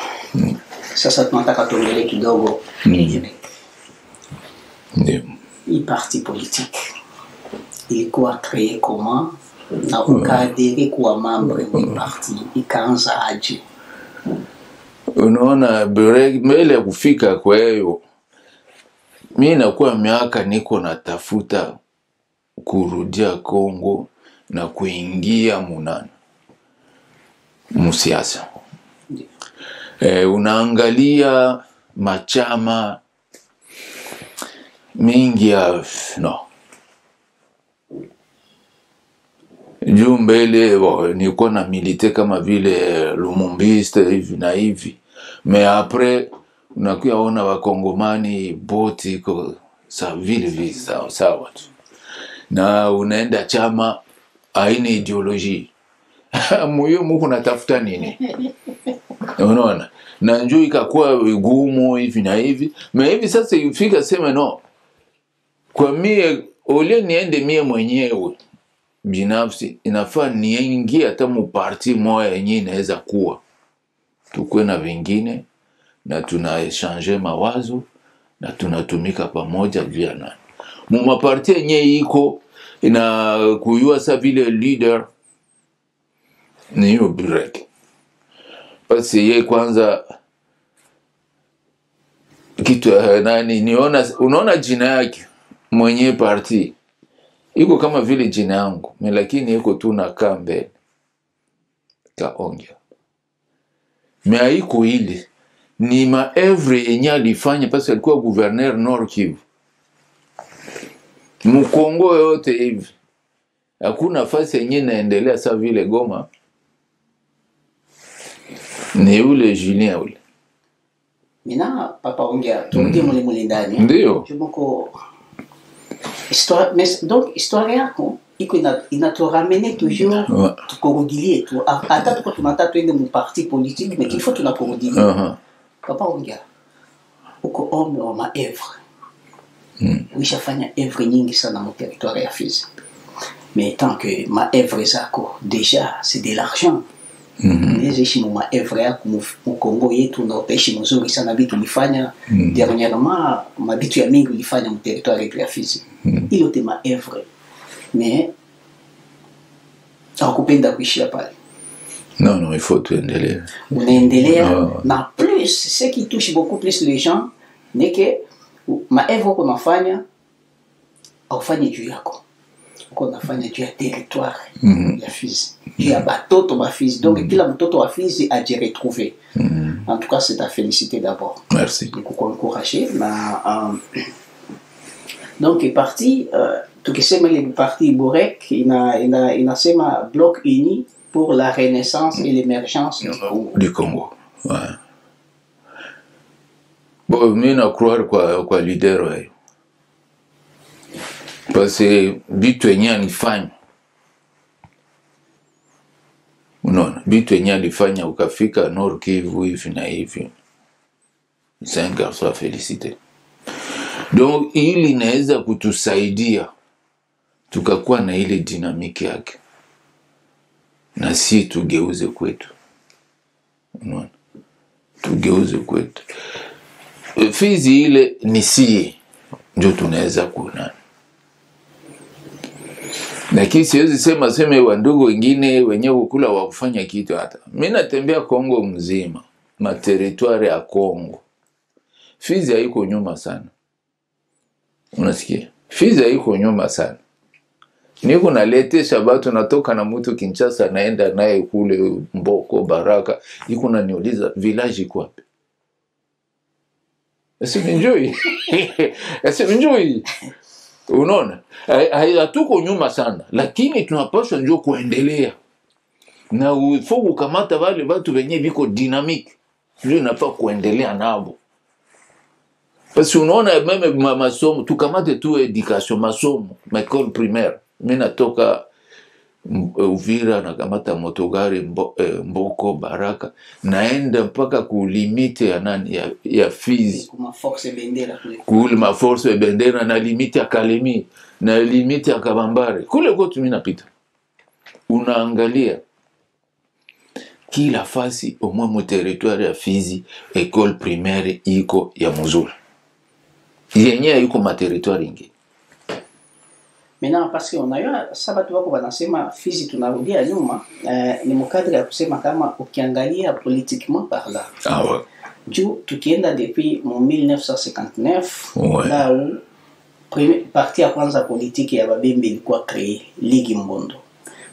Sasa tunataka tuongelee kidogo ingine. Ndio. Hii parti politique ilikuwa créé comment na ukadiri kuwa membre wa parti ikaanza aje? Unaona mbele kufika kwa hiyo mimi nakuwa miaka niko natafuta kurudia Kongo na kuingia munana musiasa. Unaangalia machama mingi ya no. Juu mbele nilikuwa na milite kama vile Lumumbiste hivi na hivi. Mais après unakuya ona wakongomani boti iko sa vile sawa tu. Na unaenda chama haina ideology. Moyo mko natafuta nini? Unaona? Na njoo ikakuwa vigumu hivi na hivi. Mais hivi sasa ifika sema no. Kwa mie ole niende mie mwenyewe binafsi inafaa niingie hata mu parti moja yenyewe inaweza kuwa. Tukue na vingine na tunaechange mawazo na tunatumika pamoja juu ya nani. Mu maparti yenyewe iko ina kuyua sa vile leader ni hiyo break. Basi yeye kwanza kitu nani unaona jina yake mwenye parti iko kama vile jina yangu lakini iko tu na kambe Kaongea. Haiko ile ni maevre yenye alifanya pasi alikuwa gouverneur Nord Kivu. Mkongo yote hivi. Hakuna nafasi yenye inaendelea sa vile Goma. Ni ule Julien ule. Mina Papa Ongea turudi mule ndani. Ndio. Jumoko histoire mais donc histoire yako iko inaturamener toujours tukurudilie tu hata tuko tunataka tuende mu parti politique mais qu'il faut tunakurudilie. Papa Ongea uko homme wa maevre Uishafanya œuvre nyingi sana mu territoire ya Fizi. Mais tant que ma œuvre zako déjà c'est de l'argent. Unaweza mu ma œuvre yako mu Kongo yetu na utaishi mzuri sana vitu ulifanya dernièrement ma vitu ya mingi ulifanya mu territoire ya Fizi. Hilo te ma œuvre. Mais hakupenda kuishia pale. Non, il faut tuendelee. Unaendelea na plus ce qui touche beaucoup plus les gens n'est que ma œuvre qu'on afanya aufanye juu yako. Qu'on afanya juu ya territoire ya Fizi. Juu ya batoto ba Fizi. Donc kila mtoto wa Fizi a dû retrouver. En tout cas, c'est à féliciter d'abord. Merci. Et pour encourager donc est parti tukisema ile parti Borek inasema bloc uni pour la renaissance et l'émergence du Congo. Ouais. Bon, mimi na croire kwa leader wao. Parce que bitu yenye alifanya. Unaona, bitu yenye alifanya ukafika Nord Kivu hivi na hivi. C'est un garçon à féliciter. Donc ili inaweza kutusaidia tukakuwa na ile dinamiki yake. Na si tugeuze kwetu. Unaona? Tugeuze kwetu. Fizi ile ni si ndio tunaweza kuona. Lakini siwezi sema wa ndugu wengine wenyewe kukula wa kufanya kitu hata. Mimi natembea Kongo mzima, ma territoire ya Kongo. Fizi haiko nyuma sana. Unasikia? Fizi haiko nyuma sana. Niko naletesha watu natoka na mtu Kinshasa naenda naye kule Mboko Baraka, iko naniuliza village iko wapi? Enjoy. Unaona? Hatuko nyuma sana, lakini tunapaswa njoo kuendelea. Na ufoku kukamata wale watu wenye biko dynamique. Ndio inafaa kuendelea nabo. Parce que unaona meme masomo tukamate tu education masomo, école primaire. Mimi natoka Uvira na kamata motogari Mboko Baraka naenda mpaka ku limite ya nani ya Fizi kuma force bendera kule ma force bendera na limite ya Kalemi na limite ya Kabambare kule kote mimi napita unaangalia kila fasi au moins mu territoire ya Fizi école primaire iko ya mzuri yenyewe iko ma territoire ingi. Maintenant, parce qu'on a eu sabatu wako wanasema Fizi tunarudia nyuma ni mkadri ya kusema kama ukiangalia politiquement parlant. Ah ouais. Juu tukienda depuis 1959 Ouais. là où parti ya kwanza politiki ya Babembe ilikuwa créé Ligi Mbondo.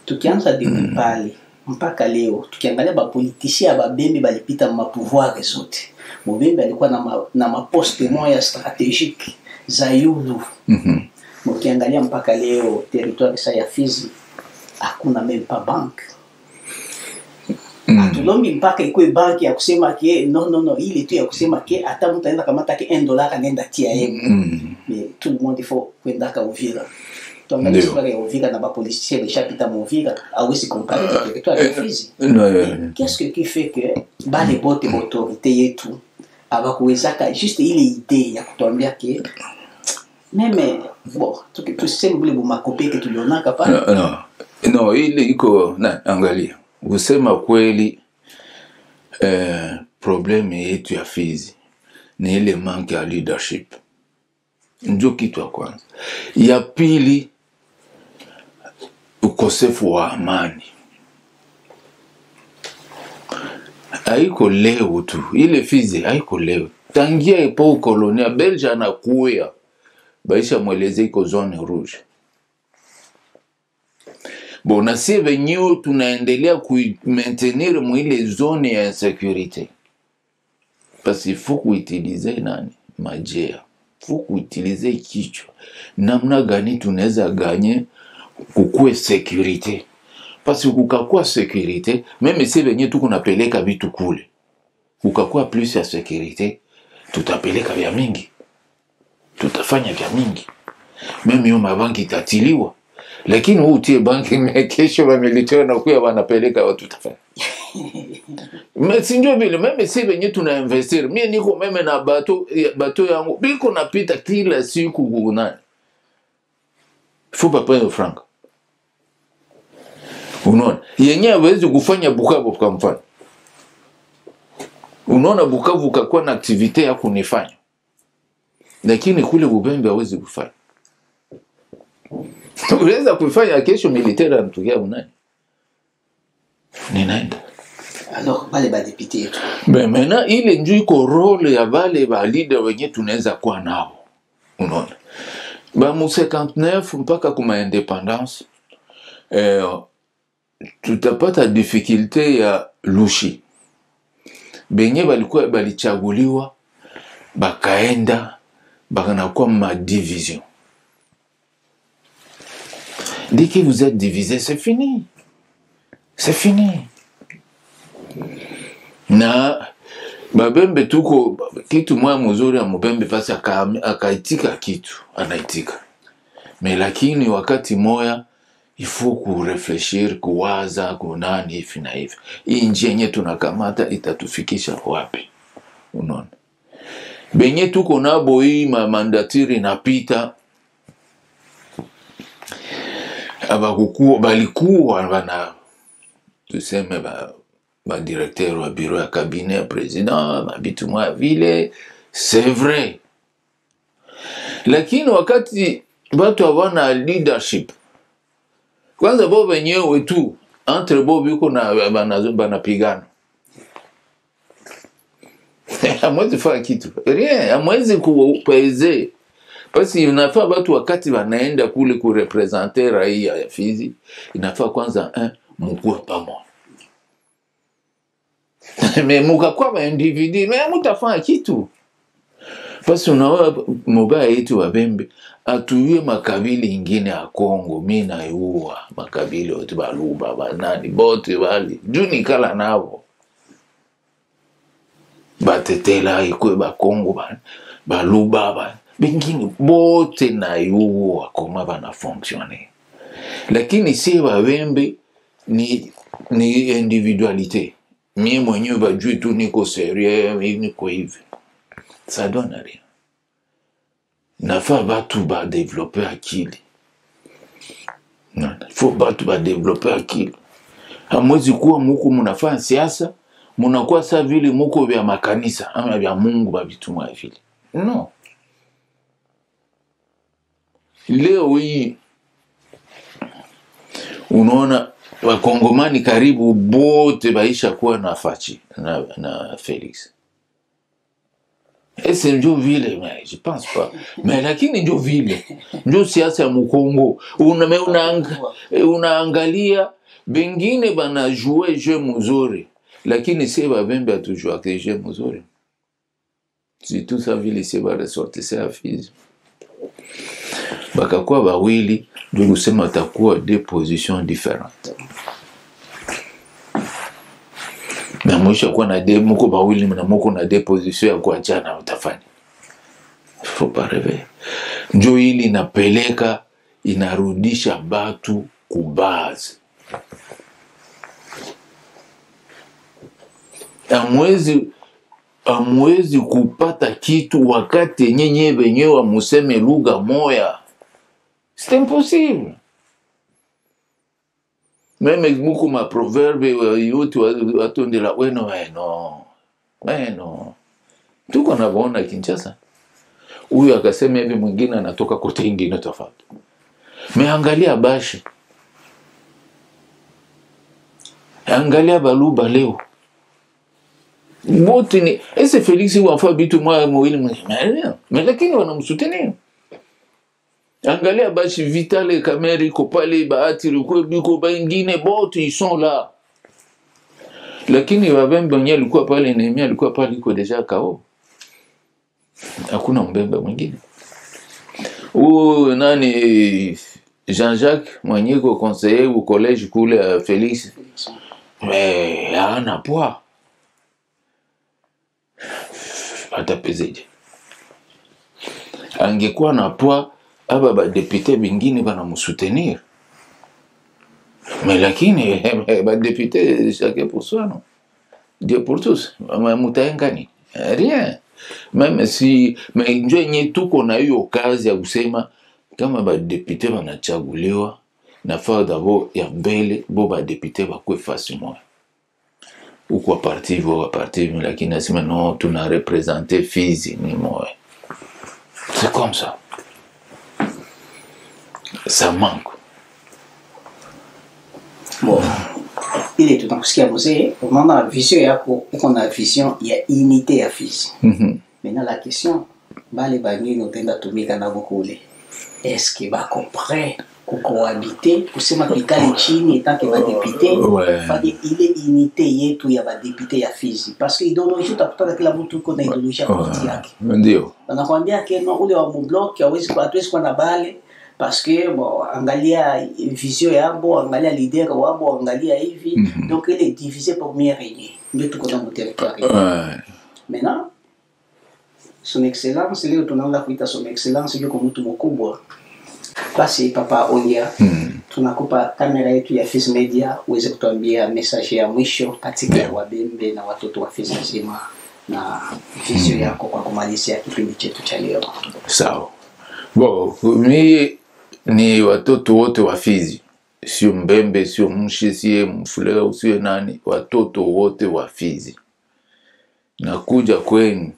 Tukianza depuis pale mpaka leo tukiangalia ba politiciens ya Babembe balipita ma pouvoir zote. Babembe alikuwa na maposte moya stratégique za yulu. Ukiangalia mpaka leo territoire sa ya Fizi hakuna même pas banque. Atulombi mpaka ikuwe banki ya kusema ke non ile tu ya kusema ke hata mtu aenda kamata ke $1 anaenda tia yeye. Mais tout le monde il faut kwenda ka Uvira. Tuangalie sura ya Uvira na ba policiers bishapita mu Uvira hawezi comparer na territoire ya Fizi. Qu'est-ce qui fait que bale bote autorité yetu abakuwezaka juste ile idée ya kutuambia ke meme bon tuseme bu makopeke tulionaka pale no ile iko na angalia kusema kweli probleme yetu ya Fizi ni ile manque ya leadership ndio kitu ya kwanza. Ya pili ukosefu wa amani. Haiko leo tu ile Fizi haiko leo tangia epo kolonia Belge anakuya baisha mweleze iko zone rouge. Bon, na si venyewe tunaendelea ku-maintenir mwile zone ya insécurité. Parce qu'il faut kuitilize nani? Majea. Faut kuitilize kichwa. Namna gani tunaweza ganye kukue sécurité. Parce que kukakuwa sécurité, même si venyewe tuko napeleka vitu kule. Kukakuwa plus ya sécurité, tutapeleka vya mingi. Tutafanya vya mingi. Meme hiyo mabanki itatiliwa. Lakini utie banki kesho wa military na kuya wanapeleka watu tutafanya. Mais sinjo vile meme si venye tuna investir. Mie niko meme na bato yangu biko napita kila siku kunani. Faut pas payer franc. Unaona? Yenye hawezi kufanya Bukavu kwa mfano. Unaona Bukavu kakuwa na activite ya kunifanya. Lakini kule Bubembe hawezi kufanya. Unaweza kufanya kesho militaire anatokea unani? Ninaenda. Alors bale ba député yetu. Ben maintenant ile ndio iko role ya bale ba leader wenye tunaweza kuwa nao. Unaona? Ba mu 59 mpaka kuma independence tutapata difficulté ya lushi. Benye balikuwa balichaguliwa bakaenda bakanakuwa ma division. Dès que vous êtes divisé, c'est fini. C'est fini. Na Babembe tuko kitu moja mzuri ya Mubembe pasi akaitika kitu anaitika. Mais lakini wakati moya il faut kurefleshir, kuwaza, kunani hivi na hivi. Hii njia yenye tunakamata itatufikisha wapi? Unaona? Benye tuko nabo hii mandatiri inapita. Abakuwa balikuwa bana tuseme ba directeur wa bureau ya cabinet président mabitu mwa vile c'est vrai. Lakini wakati watu hawana leadership kwanza bo wenyewe tu entre bo biko na banapigana. Hamwezi fanya kitu. Rien, hamwezi kuweze. Basi inafaa watu wakati wanaenda kule kurepresenter raia ya Fizi, inafaa kwanza mkuwe pamoja. Mais mukakuwa ba individu, mais mutafanya kitu. Basi unaona mubaya yetu wa Bembe atuye makabila ingine ya Kongo, mimi naiua makabila yote Baluba, banani bote bali. Juni kala nabo. Batetela ikwe ba Kongo Baluba ba. Bengine bote naiua koma bana fonctionner. Lakini si Babembe ni individualité. Mie mwenyewe bajui tu niko sérieux, niko hivi. Ça donne rien. Nafaa batu ba développer akili. Faut batu ba développer akili. Hamwezi kuwa muko munafanya siasa, munakuwa sa vile muko vya makanisa ama vya Mungu babitumwa vile. Non. Leo hii unaona wakongomani karibu bote baisha kuwa na Fachi na Felix. Et c'est njo vile, mais je pense pas. Mais lakini njo vile. Njo siasa ya Mukongo. Unaangalia bengine bana jouer jeu mzuri. Lakini si Babembe atujua ke jeu mzuri. Si tout ça vile si ba ressortissait à Fizi. Bakakuwa bawili ndio kusema atakuwa des positions différentes. Na mwisho kwa na muko bawili na muko na des positions ya kuachana utafanya. Faut pas rêver. Ndio hili inapeleka inarudisha batu kubazi. Amwezi kupata kitu wakati nyenye wenyewe museme lugha moya. C'est impossible. Même beaucoup ma proverbe yote watondela weno. Tuko na bona Kinshasa. Huyu akasema hivi mwingine anatoka kote ingine tofauti. Meangalia Bashi. Angalia Baluba leo. Bote ni ese Felix wafa bitu mwa mwili mais lakini wanamsutenea. Angalia Bashi Vitale Kameri ko pale Bahati biko bengine bote ils sont là. Lakini Babembe mwenye alikuwa pale Nehemia alikuwa pale iko deja kao. Hakuna mbembe mwingine. Nani Jean-Jacques mwenye ko conseiller au collège kule Felix. Mais ana poa. Atapezeje. Angekuwa na poa aba ba député bingine bana msoutenir. Mais lakini ba député chacun pour soi, non? Dieu pour tous. Mutaengani. Rien. Même si mais njo yenye tuko na hiyo kazi ya kusema kama ba député wanachaguliwa nafaa d'abord ya mbele bo ba député bakwe fasi moja. Ou quoi parti vo parti lakini nasema non tuna représenter Fizi ni moja. C'est comme ça. Ça manque. Bon, ile tunakusikia mzee, unaona vision yako, uko na vision ya unité ya Fizi. Maintenant la question, bale bangine utenda tumika nabo kule. Est-ce que ba comprend kucohabiter, kusema pikali chini etant que ba député, fadi ile unité yetu ya ba député ya Fizi parce que idéologie utakuta kila mtu uko na idéologie parti yake. Ndio. Wanakuambia que non ule wa mblock hawezi kwa na bale parce que bon angalia vision yabo, angalia leader wabo, angalia hivi donc il est divisé pour mieux régner. Ndio tuko dans le territoire. Maintenant son excellence leo tunaanza kuita son excellence yuko mtu mkubwa. Basi papa Ongea, tunakupa kamera yetu ya Fizi Media uweze kutuambia message ya mwisho katika wabembe na watoto wa Fizi nzima na vision yako kwa kumalizia kipindi chetu cha leo. Sawa. Bon, mimi ni watoto wote wa Fizi. Sio mbembe, sio mshi, sio mfuleo, sio nani, watoto wote wa Fizi. Nakuja kwenu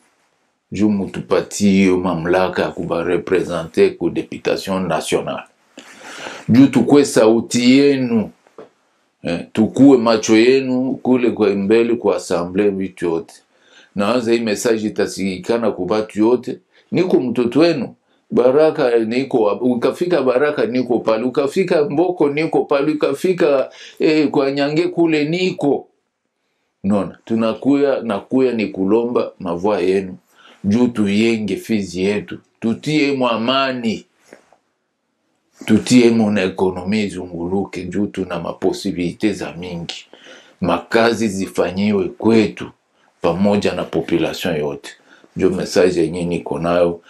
juu mutupatie mamlaka kuba representer ku députation nationale. Juu tukue sauti yenu, tukue macho yenu kule kwa mbele kwa assemblée vitu yote. Naanza hii message itasikikana kwa watu yote. Niko mtoto wenu. Baraka niko, ukafika Baraka niko pale, ukafika Mboko niko pale, ukafika kwa Nyange kule niko. Nona, nakuya ni kulomba mavua yenu. Juu tuyenge Fizi yetu. Tutie amani. Tutie na ekonomi zunguluke. Juu tuna maposibilite za mingi. Makazi zifanyiwe kwetu. Pamoja na population yote. Juu message yenye niko nayo.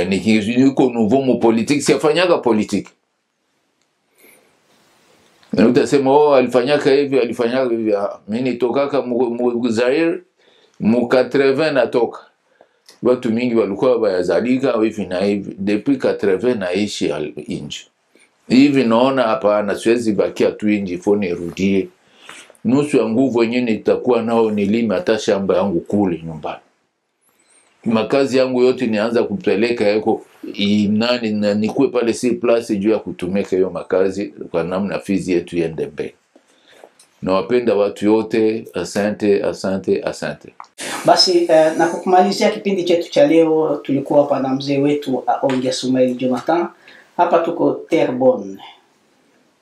Niko nouveau mu politique. Siafanyaga politique. Na utasema alifanyaka hivi, alifanyaka hivi. Mimi nitokaka mu Zaire mu 80 natoka. Watu mingi walikuwa bayazalika hivi na hivi. Depuis 80 naishi inji. Hivi naona hapana siwezi bakia tu inji fone rudie. Nusu ya nguvu yenyewe nitakuwa nao nilime hata shamba yangu kule nyumbani. Makazi yangu yote nianza kupeleka yako nani na nikuwe pale si place juu ya kutumika hiyo makazi kwa namna Fizi yetu iende mbele. Nawapenda watu yote, asante. Basi na kukumalizia kipindi chetu cha leo tulikuwa hapa na mzee wetu Ongea Soumaïl Jonathan. Hapa tuko Terrebonne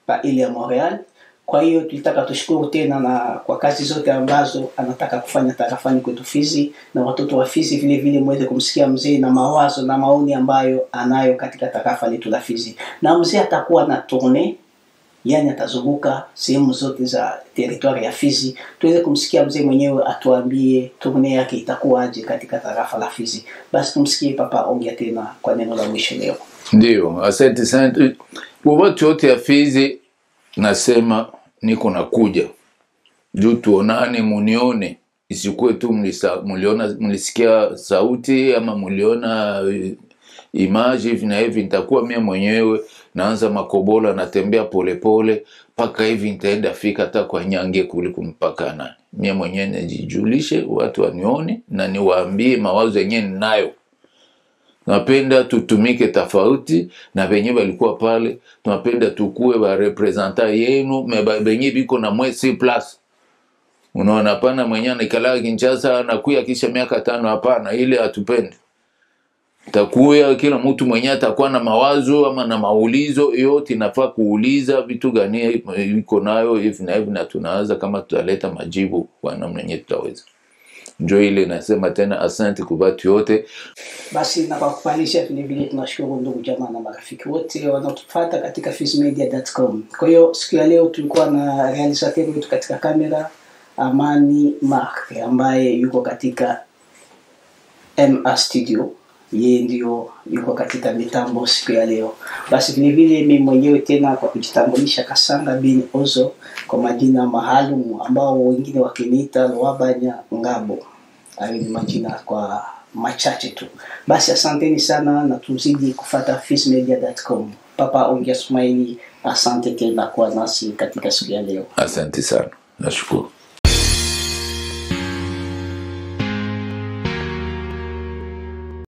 pa ile ya Montreal. Kwa hiyo tulitaka tushukuru tena na kwa kazi zote ambazo anataka kufanya tarafani kwetu Fizi na watoto wa Fizi vile vile mweze kumsikia mzee na mawazo na maoni ambayo anayo katika tarafa letu la Fizi. Na mzee atakuwa na tournée, yani atazunguka sehemu zote za territoire ya Fizi. Tuweze kumsikia mzee mwenyewe atuambie tournée yake itakuwaje katika tarafa la Fizi. Basi tumsikie papa Ongea tena kwa neno la mwisho leo. Ndio, asante. Kwa watu wote ya Fizi nasema niko nakuja. Juu tuonane munione. Isikuwe tu mlisikia sauti ama muliona image hivi na hivi. Nitakuwa mimi mwenyewe naanza makobola natembea pole pole paka hivi nitaenda fika hata kwa Nyange kule kumpaka nani. Mimi mwenyewe najijulishe watu wanione na niwaambie mawazo yenyewe ninayo. Napenda tutumike tofauti na benye balikuwa pale. Tunapenda tukue ba representant yenu benye biko na mwezi place. Unaona hapana mwenye nikala Kinshasa na kuya kisha miaka 5 hapana ile hatupendi. Takuya kila mtu mwenye atakuwa na mawazo ama na maulizo yote inafaa kuuliza vitu gani iko nayo hivi na tunaanza kama tutaleta majibu kwa namna yenyewe tutaweza. Ndio ile nasema tena asante kwa watu yote. Basi na kwa kupalisha vile vile tunashukuru ndugu jamaa na marafiki wote wanaotufuata katika fizmedia.com. Kwa hiyo siku ya leo tulikuwa na realizateur wetu katika kamera Amani Mark ambaye yuko katika MA Studio yeye ndio yuko katika mitambo siku ya leo. Basi vile vile mimi mwenyewe tena kwa kujitambulisha, Kasanga bin Ozo, kwa majina maalum ambao wengine wakiniita Lwabanya Ngabo. Hayo ni majina kwa machache tu. Basi asanteni sana na tuzidi kufuata FizMedia.com. Papa Ongea Sumaili, asante tena kwa nasi katika siku ya leo. Asante sana. Nashukuru.